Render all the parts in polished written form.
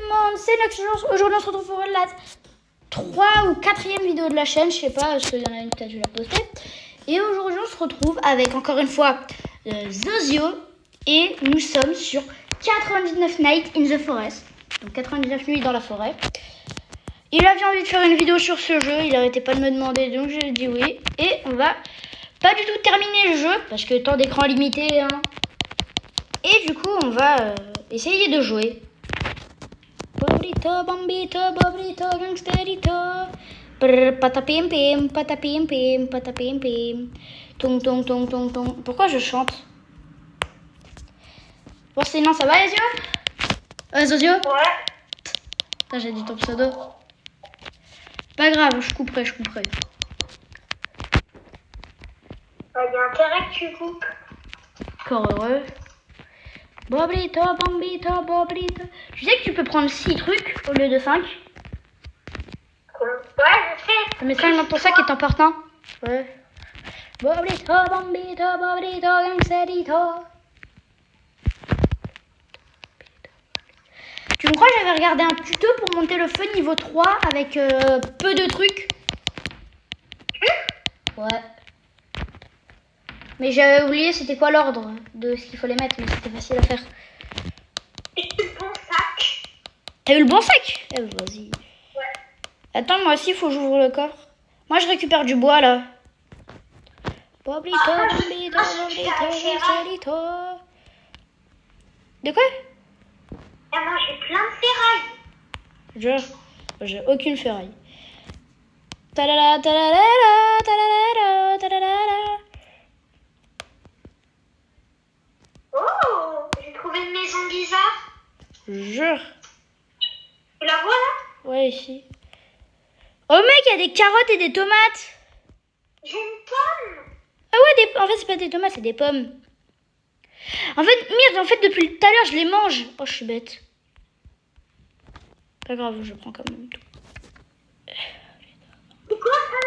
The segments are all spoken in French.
monde, c'est Nox. Aujourd'hui on se retrouve pour la 3 ou 4e vidéo de la chaîne, je sais pas, parce qu'il y en a une peut-être je vais la poster. Et aujourd'hui on se retrouve avec encore une fois Zozio et nous sommes sur 99 Nights in the Forest. Donc 99 nuits dans la forêt. Il avait envie de faire une vidéo sur ce jeu, il arrêtait pas de me demander, donc j'ai dit oui. Et on va pas du tout terminer le jeu, parce que temps d'écran limité. Hein. Et du coup on va essayer de jouer. Bobrito, bombito, bobrito, gangsterito. Patapim pim, patapim pim, patapim pim. Tong tong tong tong tong. Pourquoi je chante? Bon sinon ça va les yeux? Zozio? Ouais. Putain, j'ai dit ton pseudo. Pas grave, je couperai. Il y a intérêt que tu coupes. Encore heureux. Bobrito, bombito, bobrito. Tu sais que tu peux prendre 6 trucs au lieu de 5? Ouais, je sais. Mais 5 dans ton sac est important. Ouais. Bobrito, bombito, bobrito, gangsterito. Tu me crois que j'avais regardé un tuto pour monter le feu niveau 3 avec peu de trucs? Ouais. Mais j'avais oublié c'était quoi l'ordre de ce qu'il fallait mettre, mais c'était facile à faire. Et le bon sac. T'as eu le bon sac? Eh ben, vas-y. Ouais. Attends, moi aussi, il faut que j'ouvre le coffre. Moi, je récupère du bois, là. Bobrito, bobrito, bobrito, gangsterito. De quoi? Et moi, j'ai plein de ferrailles. J'ai aucune ferraille. Tadada, tadadada, tadadada, tadadada. Oh, j'ai trouvé une maison bizarre. Jure. Tu la vois là? Ouais, ici. Oh, mec, il y a des carottes et des tomates. J'ai une pomme. Ah ouais, en fait, c'est pas des tomates, c'est des pommes. En fait, merde, depuis tout à l'heure, je les mange. Oh, je suis bête. Pas grave, je prends quand même tout. C'est quoi ça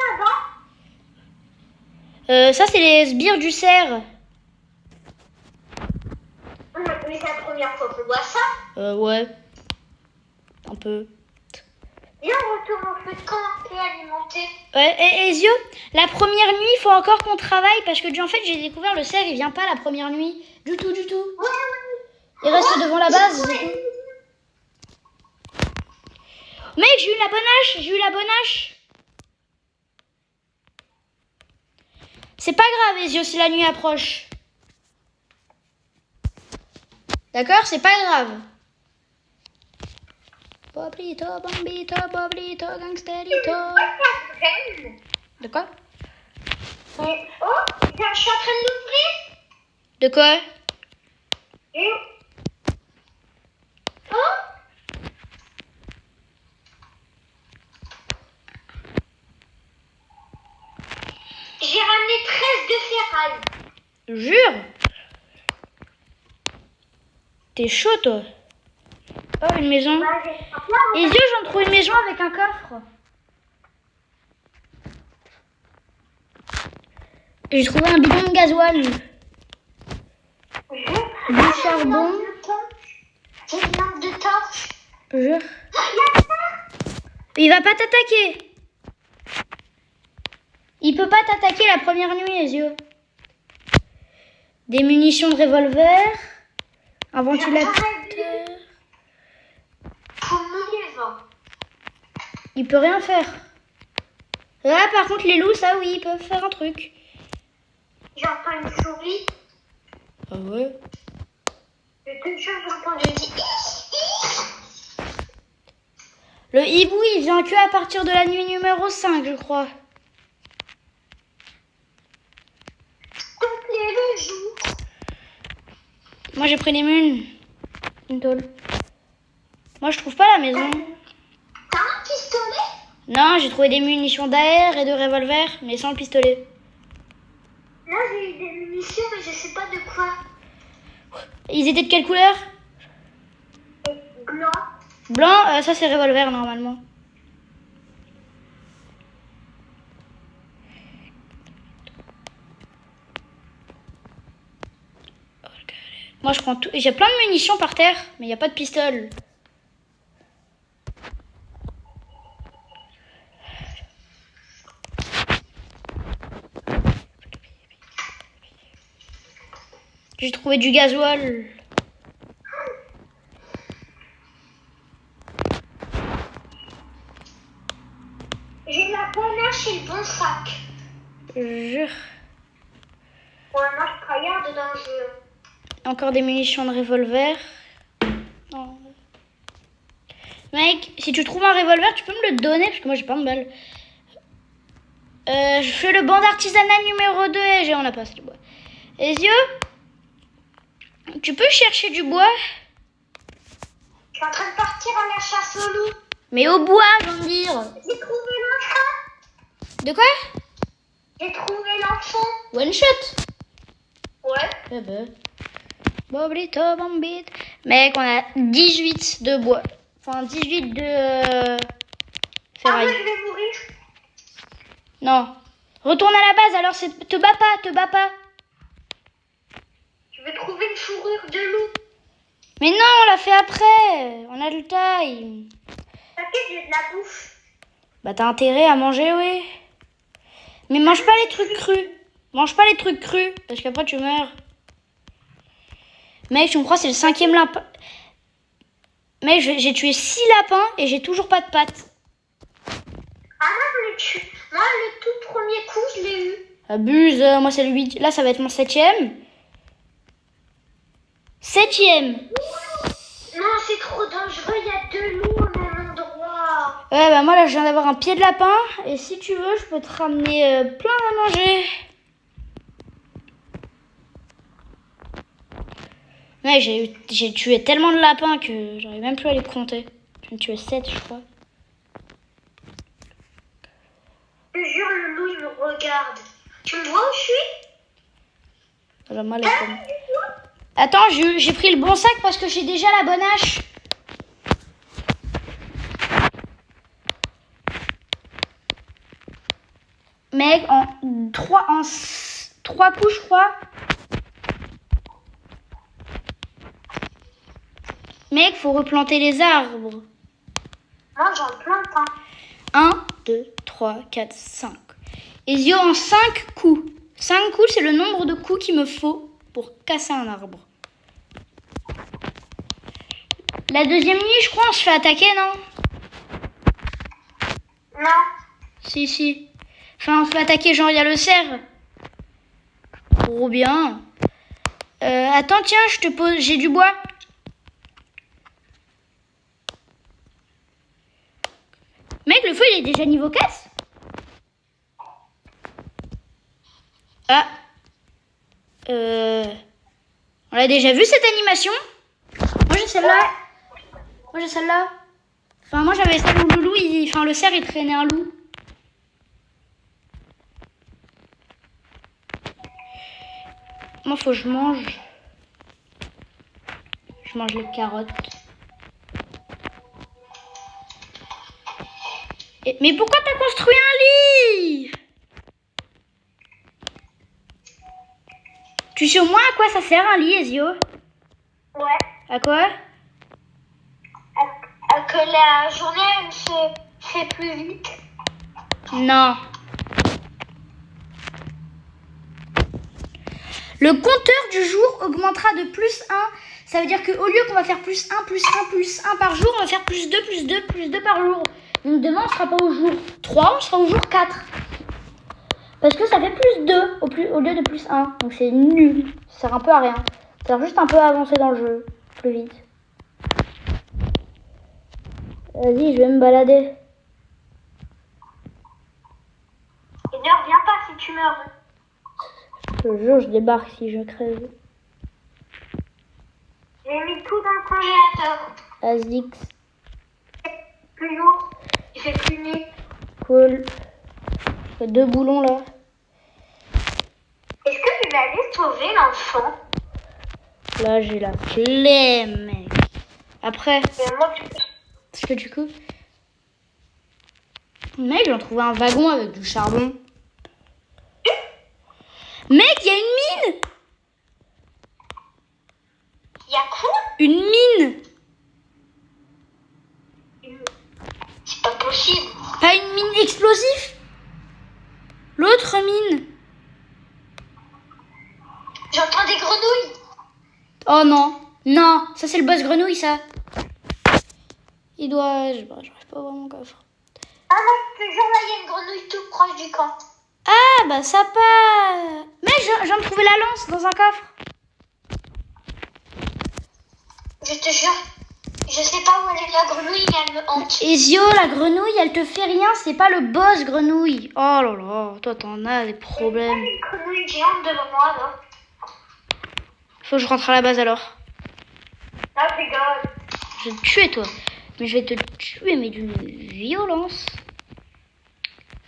là-bas? Ça, c'est les sbires du cerf. Mais c'est la première fois qu'on voit ça. Ouais. Un peu. Viens, on retourne au feu de camp un peu alimenté. Ouais, et Zio, la première nuit, il faut encore qu'on travaille parce que, en fait, j'ai découvert le cerf, il vient pas la première nuit. Du tout. Ouais. Il reste devant la base, c'est tout. Mec, j'ai eu la bonne hache. C'est pas grave, Ezio, si la nuit approche. D'accord, c'est pas grave. Bobrito, bombito, bobrito, gangsterito. De quoi? Oh, je suis en train de l'ouvrir. De quoi? Oh, j'ai ramené 13 de ferraille. Jure? T'es chaud, toi. Oh, une maison. Les yeux, j'en trouve une maison avec un coffre. J'ai trouvé un bidon de gasoil. Du charbon. J'ai une lampe de torche. Jure. Il va pas t'attaquer. Il peut pas t'attaquer la première nuit, les yeux. Des munitions de revolver. Un ventilateur. Pour mouiller le vent. Il peut rien faire. Là, par contre, les loups, ça, oui, ils peuvent faire un truc. J'entends une souris. Ah ouais? C'est une chose que j'entends, je dis. Le hibou, il vient que à partir de la nuit numéro 5, je crois. Toutes les deux jours. Moi, j'ai pris les mules. Une tôle. Moi, je trouve pas la maison. T'as un pistolet? Non, j'ai trouvé des munitions d'AR et de revolver, mais sans le pistolet. Là, j'ai eu des munitions, mais je sais pas de quoi. Ils étaient de quelle couleur? Blanc. Blanc, ça c'est revolver normalement. Moi je prends tout. J'ai plein de munitions par terre, mais il n'y a pas de pistolet. J'ai trouvé du gasoil. J'ai la bonne hache et le bon sac. Jure. Ouais, moi je regarde dans le jeu. Encore des munitions de revolver. Non. Mec, si tu trouves un revolver, tu peux me le donner parce que moi j'ai pas de balles. Je fais le banc d'artisanat numéro 2 et on a pas assez de bois. Ezio, tu peux chercher du bois? Je suis en train de partir à la chasse au loup. Mais au bois, je veux dire. J'ai trouvé l'enfant. De quoi? J'ai trouvé l'enfant. One shot. Ouais. Eh ben. Boblito, bombit. Mec, on a 18 de bois. Enfin, 18 de Ah ferraille. ouais, je vais mourir. Non. Retourne à la base, alors c'est... Te bats pas. Je vais trouver une fourrure de loup. Mais non, on l'a fait après. On a le time. T'inquiète, j'ai de la bouffe. Bah t'as intérêt à manger, oui. Mais mange pas les trucs crus. Mange pas les trucs crus, parce qu'après tu meurs. Mec, tu me crois, c'est le 5e lapin. Mec, j'ai tué 6 lapins et j'ai toujours pas de pattes. Ah non, je l'ai tué. Moi, le tout premier coup, je l'ai eu. Abuse, moi c'est le 8. Là, ça va être mon 7e. 7e. Non, c'est trop dangereux, il y a deux loups au même endroit. Ouais, bah moi là, je viens d'avoir un pied de lapin. Et si tu veux, je peux te ramener plein à manger. Ouais, j'ai tué tellement de lapins que j'arrive même plus à les compter. J'en ai tué 7, je crois. Je te jure, le loup, il me regarde. Tu me vois où je suis? Alors, moi, attends, j'ai pris le bon sac parce que j'ai déjà la bonne hache. Mec, en 3 coups, je crois. Mec, faut replanter les arbres. Moi, j'en plante pas. 1, 2, 3, 4, 5. Ezio en 5 coups. 5 coups, c'est le nombre de coups qu'il me faut pour casser un arbre. La deuxième nuit, je crois, on se fait attaquer, non? Non. Si. Enfin, on se fait attaquer, genre, il y a le cerf. Trop bien. Attends, tiens, je te pose... J'ai du bois. Mec, le feu, il est déjà niveau 4. Ah. On l'a déjà vu, cette animation? Moi, j'ai celle-là. Enfin, moi, j'avais celle où le loup, enfin, le cerf, il traînait un loup. Moi, faut que je mange. Je mange les carottes. Mais pourquoi t'as construit un lit? Tu sais au moins à quoi ça sert un lit, Ezio? Ouais. À quoi? Que la journée, elle se fait plus vite. Non. Le compteur du jour augmentera de plus 1. Ça veut dire qu'au lieu qu'on va faire plus 1, plus 1, plus 1 par jour, on va faire plus 2, plus 2, plus 2 par jour. Donc demain, on ne sera pas au jour 3, on sera au jour 4. Parce que ça fait plus 2 au lieu de plus 1. Donc c'est nul. Ça sert un peu à rien. Ça sert juste un peu à avancer dans le jeu. Plus vite. Vas-y, je vais me balader. Et ne reviens pas si tu meurs. Je te jure, je débarque si je crève. J'ai mis tout dans le congélateur. Azix. Plus lourd. Il fait plus nuit. Cool. J'ai 2 boulons là. Est-ce que tu vas aller sauver l'enfant? Là, j'ai la flemme, mec. Après, Et moi, tu... parce que du coup... Mec, j'ai trouvé un wagon avec du charbon. Mec, il y a une mine! Il y a quoi? Une mine! C'est pas possible. Pas une mine explosive? L'autre mine. J'entends des grenouilles. Oh non. Non, ça c'est le boss grenouille, ça. Il doit... J'arrive pas à voir mon coffre. Ah non, je te jure, là, il y a une grenouille tout proche du camp. Ah, bah ça pas... Mais je viens de trouver la lance dans un coffre. Je te jure, je sais pas où elle est la grenouille, mais elle me hante. Ezio, la grenouille, elle te fait rien, c'est pas le boss grenouille. Oh là là, toi t'en as des problèmes. Il y a une grenouille géante devant moi, là. Faut que je rentre à la base alors. Ah, c'est grave. Je vais te tuer toi. Mais je vais te tuer, mais d'une violence.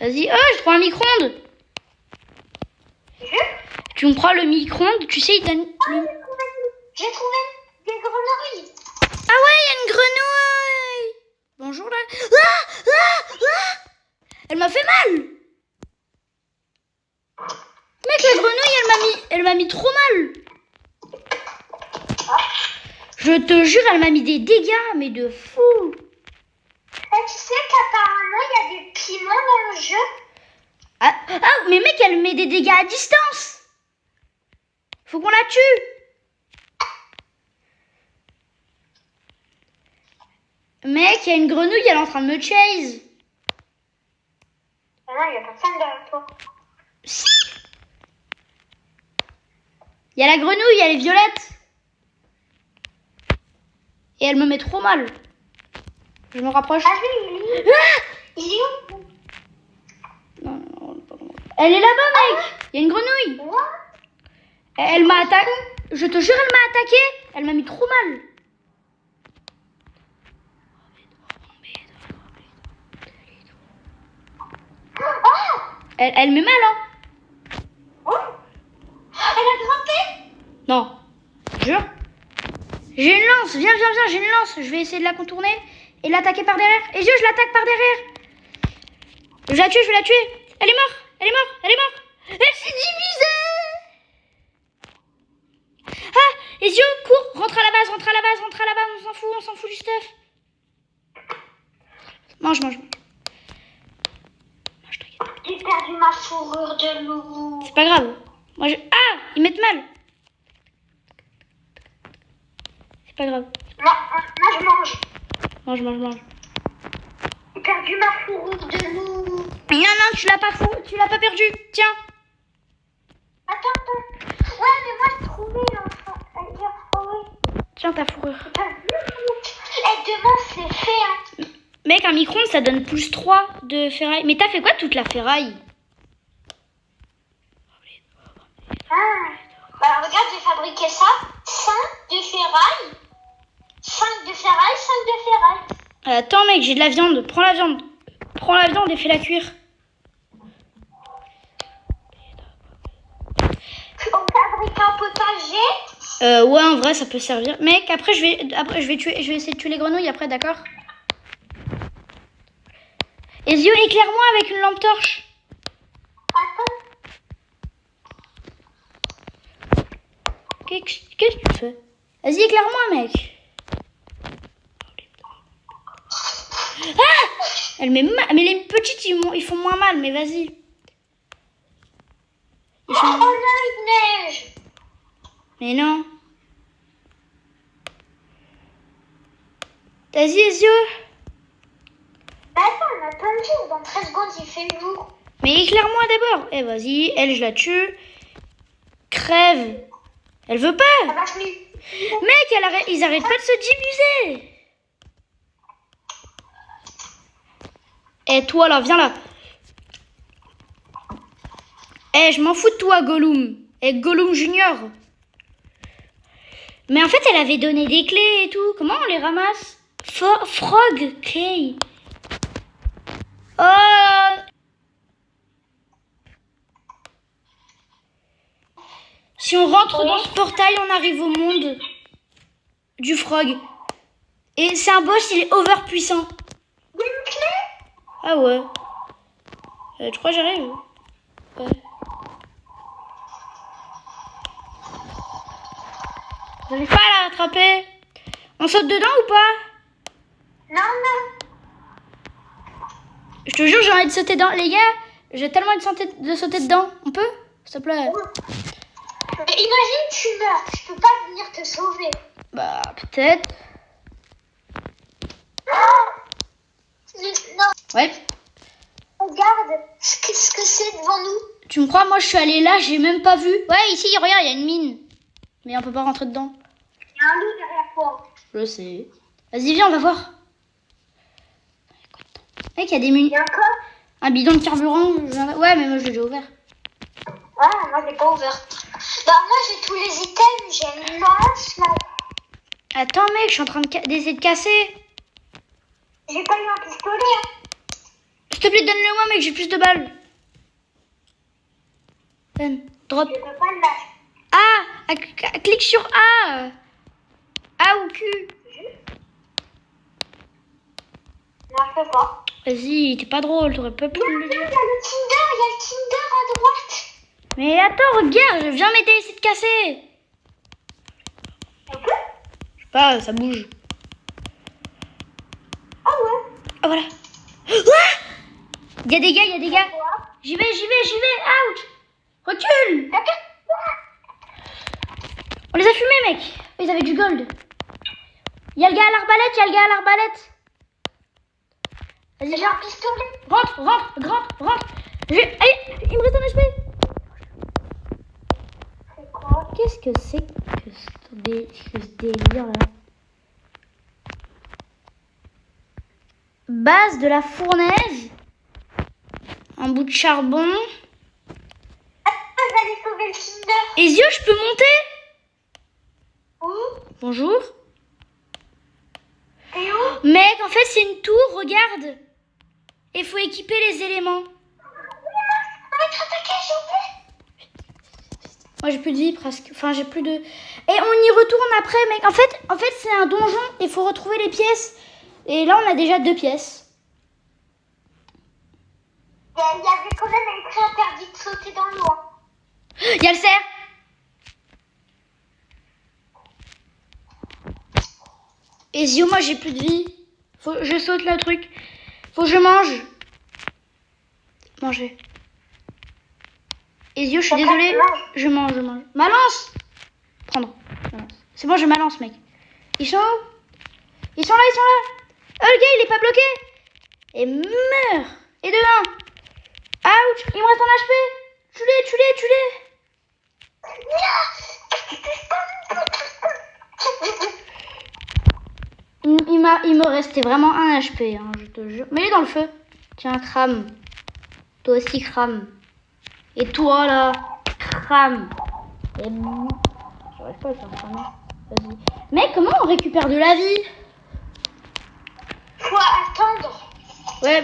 Vas-y, oh, je prends un micro-ondes. Tu me prends le micro-ondes, tu sais, il donne... J'ai trouvé des grenouilles. Ah ouais, il y a une grenouille. Bonjour là. Elle m'a fait mal. Mec, la grenouille, elle m'a mis trop mal. Je te jure, elle m'a mis des dégâts, mais de fou. Et tu sais qu'apparemment, il y a des piments dans le jeu. Ah, mais mec, elle met des dégâts à distance. Faut qu'on la tue. Mec, il y a une grenouille, elle est en train de me chase. Ah non, il y a personne derrière toi. Si. Il y a la grenouille, elle est violette. Et elle me met trop mal. Je me rapproche. Ah oui, il est où? Il est où? Non, pas vraiment. Elle est là-bas, mec. Il y a une grenouille. What? Elle m'a attaqué. Je te jure, elle m'a attaqué. Elle m'a mis trop mal. Elle met mal, hein. Oh, elle a grimpé? Non. Jure. J'ai une lance. Viens, j'ai une lance. Je vais essayer de la contourner et l'attaquer par derrière. Et je l'attaque par derrière. Je vais la tuer. Elle est morte. Elle s'est divisée. Ah, Ezio, cours. Rentre à la base. On s'en fout du stuff. Mange. J'ai perdu ma fourrure de loup. C'est pas grave. Ah, ils mettent mal. C'est pas grave. Moi, je mange. Mange. J'ai perdu ma fourrure de loup. Non, tu l'as pas perdu. Tiens. Attends. Ouais, mais moi, je trouvais l'enfant. Tiens ta fourrure. Et demain, c'est fait, hein. Mec, un micro-ondes, ça donne plus 3 de ferraille. Mais t'as fait quoi toute la ferraille? Ah. Bah, regarde, j'ai fabriqué ça. 5 de ferraille. 5 de ferraille. Attends, mec, j'ai de la viande. Prends la viande et fais-la cuire. On fabrique un potager. Ouais, en vrai, ça peut servir. Mec, après, je vais essayer de tuer les grenouilles après, d'accord? Ezio, éclaire-moi avec une lampe torche. Attends. Qu'est-ce que tu fais? Vas-y, éclaire-moi, mec. Ah! Elle met mal. Mais les petites, ils font moins mal, mais vas-y. Oh non, il neige. Mais non. Vas-y, Ezio. Attends, on a plein de jours. Dans 13 secondes, il fait jour. Mais éclaire-moi d'abord. Eh, vas-y, elle, je la tue. Crève. Elle veut pas. Ça marche plus. Mec, ils arrêtent pas de se diviser. Eh, toi, là, viens là. Eh, je m'en fous de toi, Gollum. Eh, Gollum Junior. Mais en fait, elle avait donné des clés et tout. Comment on les ramasse? Frog Key. Oh. Si on rentre dans ce portail, on arrive au monde du frog. Et c'est un boss, il est over puissant. Il y a une clé. Ah ouais. Tu crois que j'arrive? Ouais. J'arrive pas à la rattraper. On saute dedans ou pas? Non. Je te jure, j'ai envie de sauter dedans. Les gars, j'ai tellement envie de sauter dedans. On peut? S'il te plaît. Et Mais imagine, tu meurs. Je peux pas venir te sauver. Bah, peut-être. Non, Ouais. regarde ce que c'est devant nous. Tu me crois, moi je suis allée là, j'ai même pas vu. Ouais, ici, regarde, il y a une mine. Mais on peut pas rentrer dedans. Il y a un loup derrière toi. Je sais. Vas-y, viens, on va voir. Mec, il y a des Il munitions. y a un coffre. Un bidon de carburant. Ouais, mais moi je l'ai déjà ouvert. Ah, moi je l'ai pas ouvert. Bah moi j'ai tous les items. J'ai une lance là. Attends, mec, je suis en train d'essayer de casser. J'ai pas eu un pistolet. Hein. S'il te plaît, donne-le-moi, mec, j'ai plus de balles. Donne, drop. Je peux pas le lâcher. Clique sur A. A ou Q. Non, je peux pas. Vas-y, t'es pas drôle, t'aurais pas pu le Il y dire. a le Kinder à droite. Mais attends, regarde, viens m'aider, essayer de casser. On peut? Je sais pas, ça bouge. Ah ouais. Ah, voilà. Il y a des gars. Quoi? J'y vais. Ouch. Recule. On les a fumés, mec. Ils avaient du gold. Il y a le gars à l'arbalète. Vas-y, J'ai viens. un pistolet. Rentre. Allez, il me reste un HP. C'est quoi? Qu'est-ce que c'est que ce délire là? Base de la fournaise. Un bout de charbon. J'allais sauver le Kinder. Ezio, je peux monter? Où? Bonjour. Et où? Mec, en fait, c'est une tour, regarde. Il faut équiper les éléments. On va être attaqué, j'ai oublié. Moi, j'ai plus de vie presque. Enfin, j'ai plus de... Et on y retourne après, mec. En fait, c'est un donjon. Il faut retrouver les pièces. Et là, on a déjà 2 pièces. Il y avait quand même écrit interdit de sauter dans l'eau. Hein. Il y a le cerf. Ezio, moi, j'ai plus de vie. Je saute le truc. Faut que je mange. Manger. Ezio, je suis désolée. Je mange. Ma lance. Prendre. Ma lance. C'est bon, je ma lance, mec. Ils sont où? Ils sont là. Oh, le gars, il est pas bloqué. Et meurt. Et de 1. Ouch. Il me reste un HP. Tue-les. Il me restait vraiment un HP, hein, je te jure. Mets-les dans le feu. Tiens, crame. Toi aussi, crame. Et toi, là, crame. Et... J'arrive pas à le faire cramer. Vas-y. Mec, comment on récupère de la vie? Faut attendre. Ouais,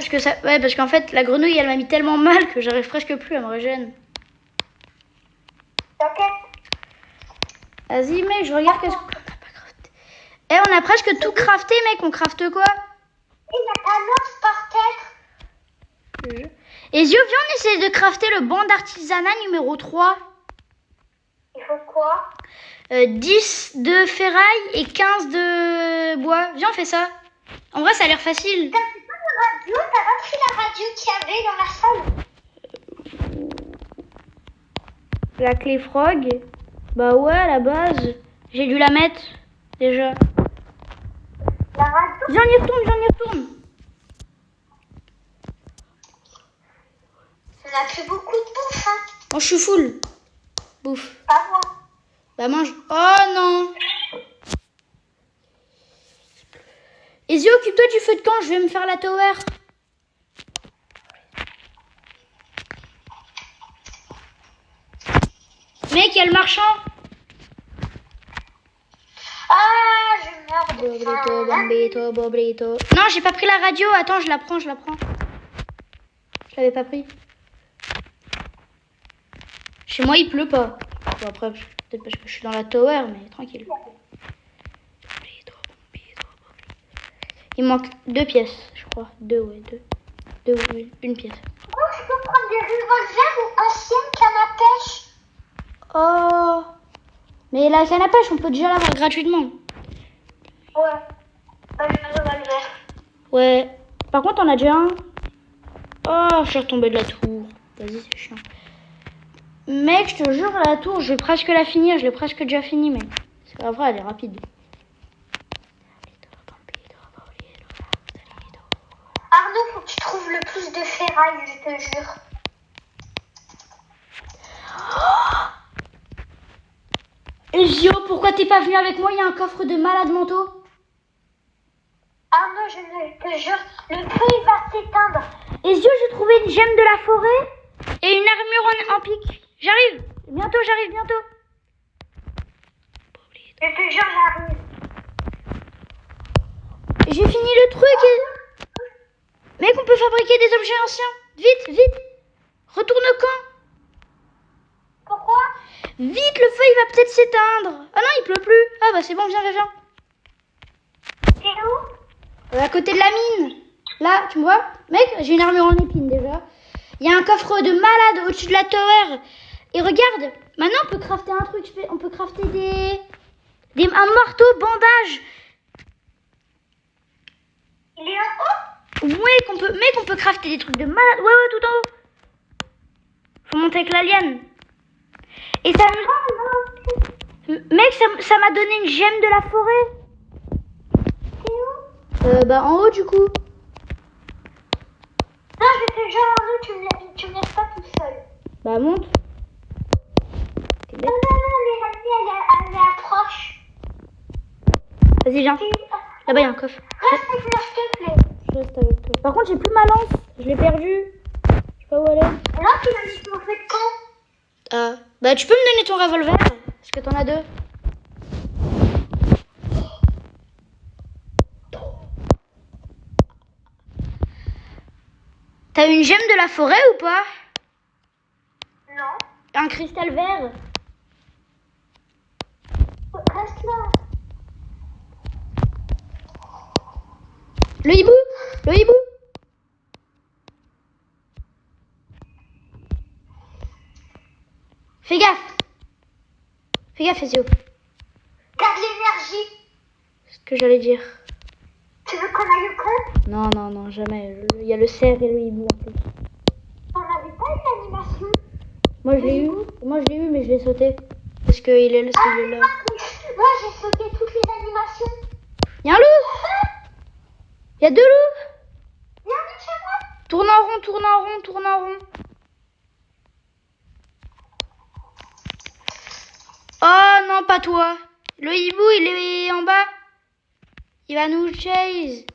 parce qu'en fait, la grenouille, elle m'a mis tellement mal que j'arrive presque plus à me régénérer. T'inquiète. Vas-y, mec, je regarde qu'est-ce qu'on a pas crafté. Eh, on a presque tout crafté, mec. On crafte quoi? Il y a un os par terre. Ezio, viens, on essaie de crafter le banc d'artisanat numéro 3. Il faut quoi? 10 de ferraille et 15 de bois. Viens, on fait ça. En vrai, ça a l'air facile. T'as pris pas la radio? T'as pas pris la radio qu'il y avait dans la salle? La clé frog. Bah ouais, à la base. J'ai dû la mettre, déjà. La radio? Viens, on y retourne. On a plus beaucoup de bouffe, hein? Oh, je suis full. Bouffe. Pas moi. Bah mange. Oh non. Ezio, occupe-toi du feu de camp, je vais me faire la tower. Mec, il y a le marchand. Ah, je meurs de faim. Bobrito. Non, j'ai pas pris la radio. Attends, je la prends. Je l'avais pas pris. Chez moi, il pleut pas. Bon, après, peut-être parce que je suis dans la tower, mais tranquille. Il manque 2 pièces, je crois. 2, ouais, 2. 2, oui, une pièce. Oh, je peux prendre des revolvers ou anciennes cannes à pêche. Oh. Mais la canne à pêche, on peut déjà l'avoir gratuitement. Ouais. Pas de revolver. Ouais. Par contre, on a déjà un. Oh, je suis retombée de la tour. Vas-y, c'est chiant. Mec, je te jure, la tour, je vais presque la finir. Je l'ai presque déjà finie, mec. C'est pas vrai, elle est rapide. Arnaud, faut que tu trouves le plus de ferraille, je te jure. Ezio, pourquoi t'es pas venu avec moi? Il y a un coffre de malades mentaux. Arnaud, je te jure, le feu il va s'éteindre. Ezio, j'ai trouvé une gemme de la forêt et une armure en pique. J'arrive. Bientôt, j'arrive bientôt. Je te jure, j'arrive. J'ai fini le truc. Mec, on peut fabriquer des objets anciens. Vite, vite. Retourne au camp. Pourquoi? Vite, le feu, il va peut-être s'éteindre. Ah non, il pleut plus. Ah bah c'est bon, viens, viens. C'est où? À côté de la mine. Là, tu me vois? Mec, j'ai une armure en épine déjà. Il y a un coffre de malade au-dessus de la tower. Et regarde, maintenant on peut crafter un truc. On peut crafter un marteau bandage. Il est en haut? Mec, on peut crafter des trucs de malade. Ouais, tout en haut. Faut monter avec la liane. Et ça... Mec, ça m'a donné une gemme de la forêt. C'est où? Bah en haut du coup. Non, je te jure, Arnaud, tu me laisses pas tout seul. Bah monte. Non, mais la vie, elle est proche. Vas-y, viens. Là-bas, il y a un coffre. Reste avec moi, s'il te plaît. Je reste avec toi. Par contre, j'ai plus ma lance. Je l'ai perdue. Je sais pas où elle est. Non, tu m'as dit qu'on fait quand? Ah. Bah, tu peux me donner ton revolver? Parce que t'en as deux. T'as une gemme de la forêt ou pas? Non. Un cristal vert. Reste là. Le hibou. Le hibou. Fais gaffe. Fais gaffe, Ezio. Garde l'énergie. C'est ce que j'allais dire. Tu veux qu'on aille au camp? Non, jamais. Il y a le cerf et le hibou en plus. On n'avait pas une animation. Moi, je l'ai eu, mais je l'ai sauté. Parce qu'il est là. Moi, j'ai sauté toutes les animations. Il y a un loup. Il y a deux loups. Viens, vite chez moi. Tourne en rond, tourne en rond, tourne en rond. Oh non, pas toi. Le hibou, il est en bas. Il va nous chase.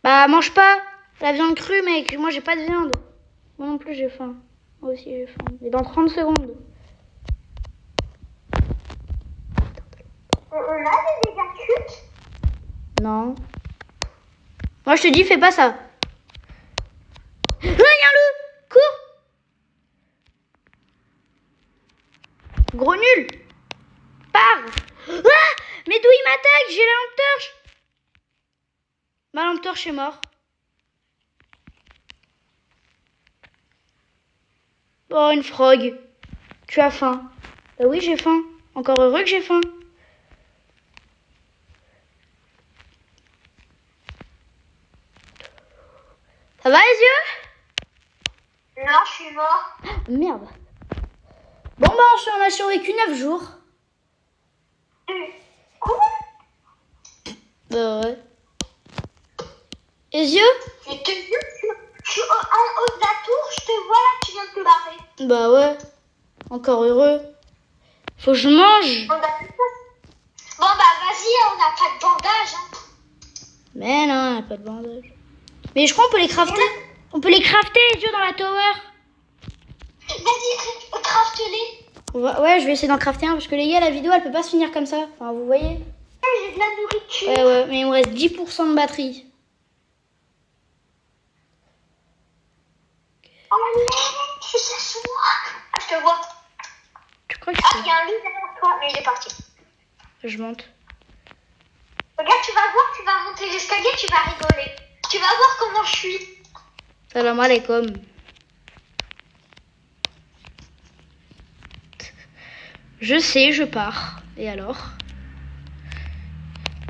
Bah, mange pas la viande crue, mec. Moi, j'ai pas de viande. Moi non plus, j'ai faim. Moi aussi, j'ai faim. Mais dans 30 secondes. On a des dégâts chutes? Non. Moi, je te dis, fais pas ça. Ah, il y a un loup. Cours. Gros nul. Pars. Ah, mais d'où il m'attaque? J'ai la lampe torche. Ma lampe torche est mort. Oh, une frog. Tu as faim? Bah oui, j'ai faim. Encore heureux que j'ai faim. Ça va, les yeux? Non, je suis mort. Merde. Bon, bah, on a survécu 9 jours. Quoi? Bah ouais. Les yeux? Je te jure, je suis en haut de la tour, je te vois là, tu viens de te barrer. Bah ouais. Encore heureux. Faut que je mange. Bon, bah vas-y, on n'a pas de bandage. Hein. Mais non, on a pas de bandage. Mais je crois qu'on peut les crafter. On peut les crafter, les yeux, dans la tower. Vas-y, craft-les. Ouais, je vais essayer d'en crafter un parce que les gars, la vidéo, elle peut pas se finir comme ça. Enfin, vous voyez. J'ai de la nourriture. Ouais, mais il me reste 10% de batterie. Oh merde, je cherche moi. Ah, je te vois. Tu crois que Ah, il y a un loup derrière toi, mais il est parti. je monte? Regarde, tu vas voir, tu vas monter l'escalier, tu vas rigoler. Tu vas voir comment je suis. Salam alaikum. Je sais, je pars. Et alors?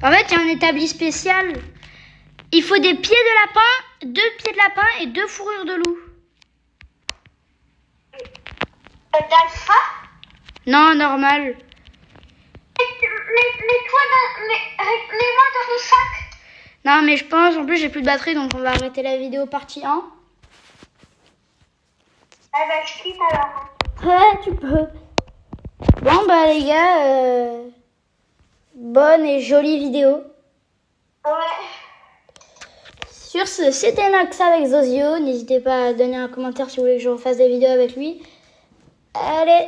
En fait, il y a un établi spécial. Il faut des pieds de lapin, 2 pieds de lapin et 2 fourrures de loup. D'alpha. Non, normal. Mets-toi mets-moi dans le sac. Non, mais je pense, en plus, j'ai plus de batterie, donc on va arrêter la vidéo partie 1. Ah bah, je quitte alors. Ouais, tu peux. Bon, bah, les gars, bonne et jolie vidéo. Ouais. Sur ce, c'était Nax avec Zozio. N'hésitez pas à donner un commentaire si vous voulez que je refasse des vidéos avec lui. Allez,